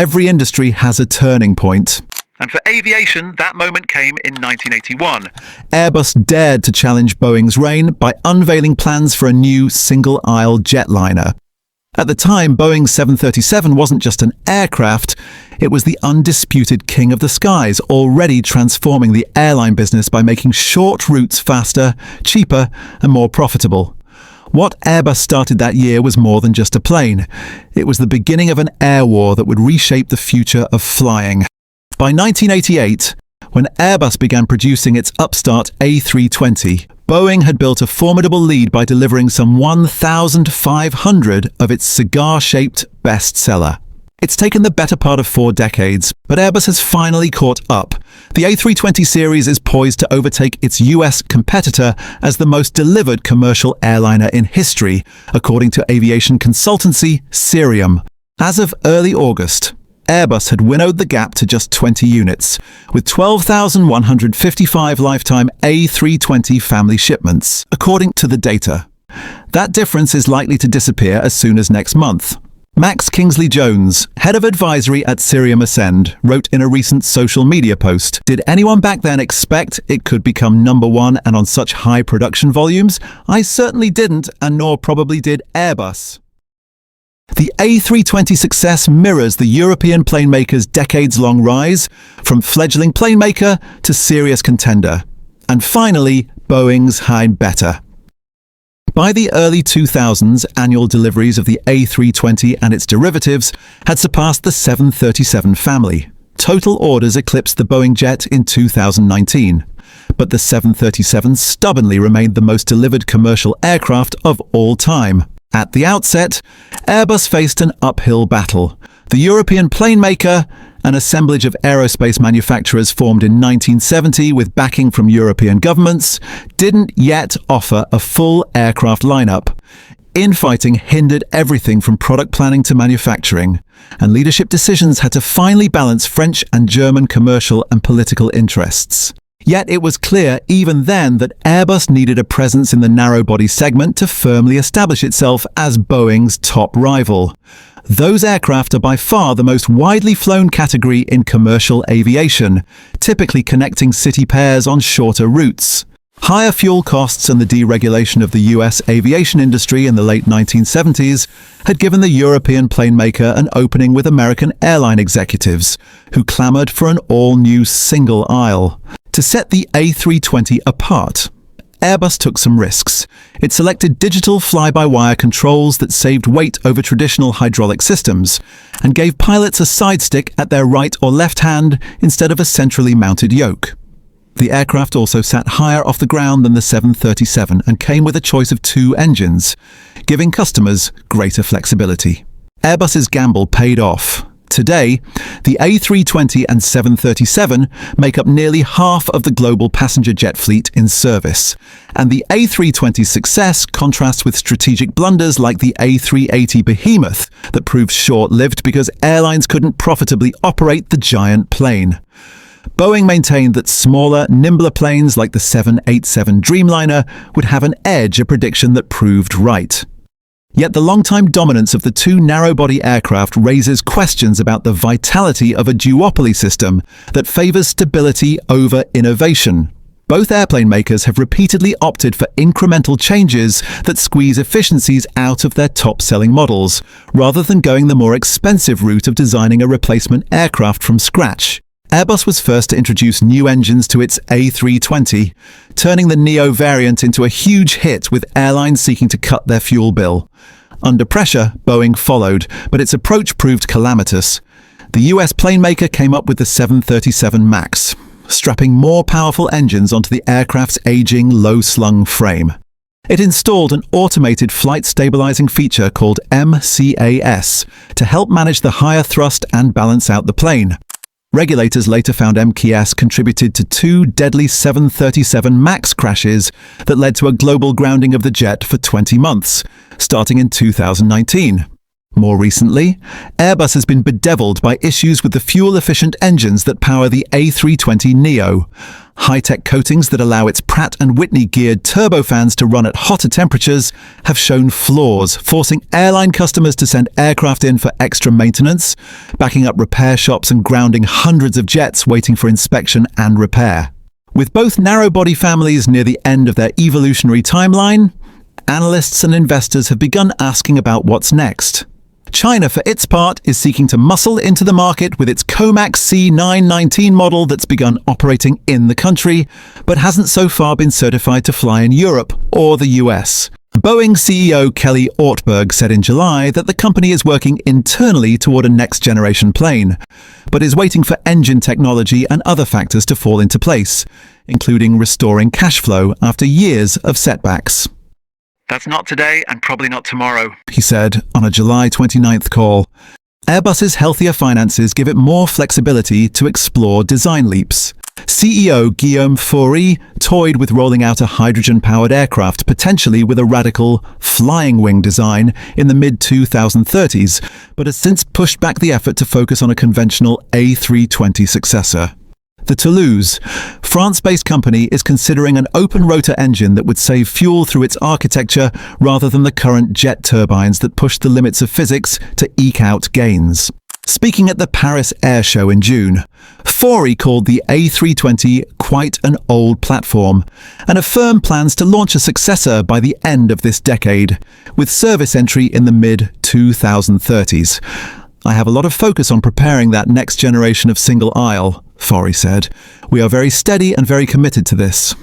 Every industry has a turning point. And for aviation, that moment came in 1981. Airbus dared to challenge Boeing's reign by unveiling plans for a new single-aisle jetliner. At the time, Boeing's 737 wasn't just an aircraft, it was the undisputed king of the skies, already transforming the airline business by making short routes faster, cheaper, and more profitable. What Airbus started that year was more than just a plane. It was the beginning of an air war that would reshape the future of flying. By 1988, when Airbus began producing its upstart A320, Boeing had built a formidable lead by delivering some 1,500 of its cigar-shaped bestseller. It's taken the better part of 4 decades, but Airbus has finally caught up. The A320 series is poised to overtake its US competitor as the most delivered commercial airliner in history, according to aviation consultancy Cirium. As of early August, Airbus had winnowed the gap to just 20 units, with 12,155 lifetime A320 family shipments, according to the data. That difference is likely to disappear as soon as next month. Max Kingsley-Jones, head of advisory at Cirium Ascend, wrote in a recent social media post, "Did anyone back then expect it could become #1 and on such high production volumes? I certainly didn't, and nor probably did Airbus." The A320 success mirrors the European plane maker's decades-long rise, from fledgling plane maker to serious contender. And finally, Boeing's high better. By the early 2000s, annual deliveries of the A320 and its derivatives had surpassed the 737 family. Total orders eclipsed the Boeing jet in 2019. But the 737 stubbornly remained the most delivered commercial aircraft of all time. At the outset, Airbus faced an uphill battle. The European plane maker, an assemblage of aerospace manufacturers formed in 1970 with backing from European governments, didn't yet offer a full aircraft lineup. Infighting hindered everything from product planning to manufacturing, and leadership decisions had to finally balance French and German commercial and political interests. Yet it was clear even then that Airbus needed a presence in the narrow-body segment to firmly establish itself as Boeing's top rival. Those aircraft are by far the most widely flown category in commercial aviation, typically connecting city pairs on shorter routes. Higher fuel costs and the deregulation of the US aviation industry in the late 1970s had given the European plane maker an opening with American airline executives, who clamored for an all-new single aisle. To set the A320 apart, Airbus took some risks. It selected digital fly-by-wire controls that saved weight over traditional hydraulic systems, and gave pilots a side stick at their right or left hand instead of a centrally mounted yoke. The aircraft also sat higher off the ground than the 737 and came with a choice of 2 engines, giving customers greater flexibility. Airbus's gamble paid off. Today, the A320 and 737 make up nearly half of the global passenger jet fleet in service, and the A320's success contrasts with strategic blunders like the A380 behemoth that proved short-lived because airlines couldn't profitably operate the giant plane. Boeing maintained that smaller, nimbler planes like the 787 Dreamliner would have an edge, a prediction that proved right. Yet the long-time dominance of the 2 narrow-body aircraft raises questions about the vitality of a duopoly system that favors stability over innovation. Both airplane makers have repeatedly opted for incremental changes that squeeze efficiencies out of their top-selling models, rather than going the more expensive route of designing a replacement aircraft from scratch. Airbus was first to introduce new engines to its A320, turning the Neo variant into a huge hit with airlines seeking to cut their fuel bill. Under pressure, Boeing followed, but its approach proved calamitous. The US plane maker came up with the 737 MAX, strapping more powerful engines onto the aircraft's aging, low-slung frame. It installed an automated flight stabilizing feature called MCAS to help manage the higher thrust and balance out the plane. Regulators later found MCAS contributed to 2 deadly 737 MAX crashes that led to a global grounding of the jet for 20 months, starting in 2019. More recently, Airbus has been bedeviled by issues with the fuel-efficient engines that power the A320neo. High-tech coatings that allow its Pratt & Whitney-geared turbofans to run at hotter temperatures have shown flaws, forcing airline customers to send aircraft in for extra maintenance, backing up repair shops and grounding hundreds of jets waiting for inspection and repair. With both narrow-body families near the end of their evolutionary timeline, analysts and investors have begun asking about what's next. China, for its part, is seeking to muscle into the market with its Comac C919 model that's begun operating in the country, but hasn't so far been certified to fly in Europe or the US. Boeing CEO Kelly Ortberg said in July that the company is working internally toward a next-generation plane, but is waiting for engine technology and other factors to fall into place, including restoring cash flow after years of setbacks. That's not today and probably not tomorrow, he said on a July 29th call. Airbus's healthier finances give it more flexibility to explore design leaps. CEO Guillaume Faury toyed with rolling out a hydrogen-powered aircraft, potentially with a radical flying wing design in the mid-2030s, but has since pushed back the effort to focus on a conventional A320 successor. The Toulouse, France-based company, is considering an open-rotor engine that would save fuel through its architecture rather than the current jet turbines that push the limits of physics to eke out gains. Speaking at the Paris Air Show in June, Faury called the A320 quite an old platform and affirmed plans to launch a successor by the end of this decade, with service entry in the mid-2030s. I have a lot of focus on preparing that next generation of single aisle, Faury said. We are very steady and very committed to this.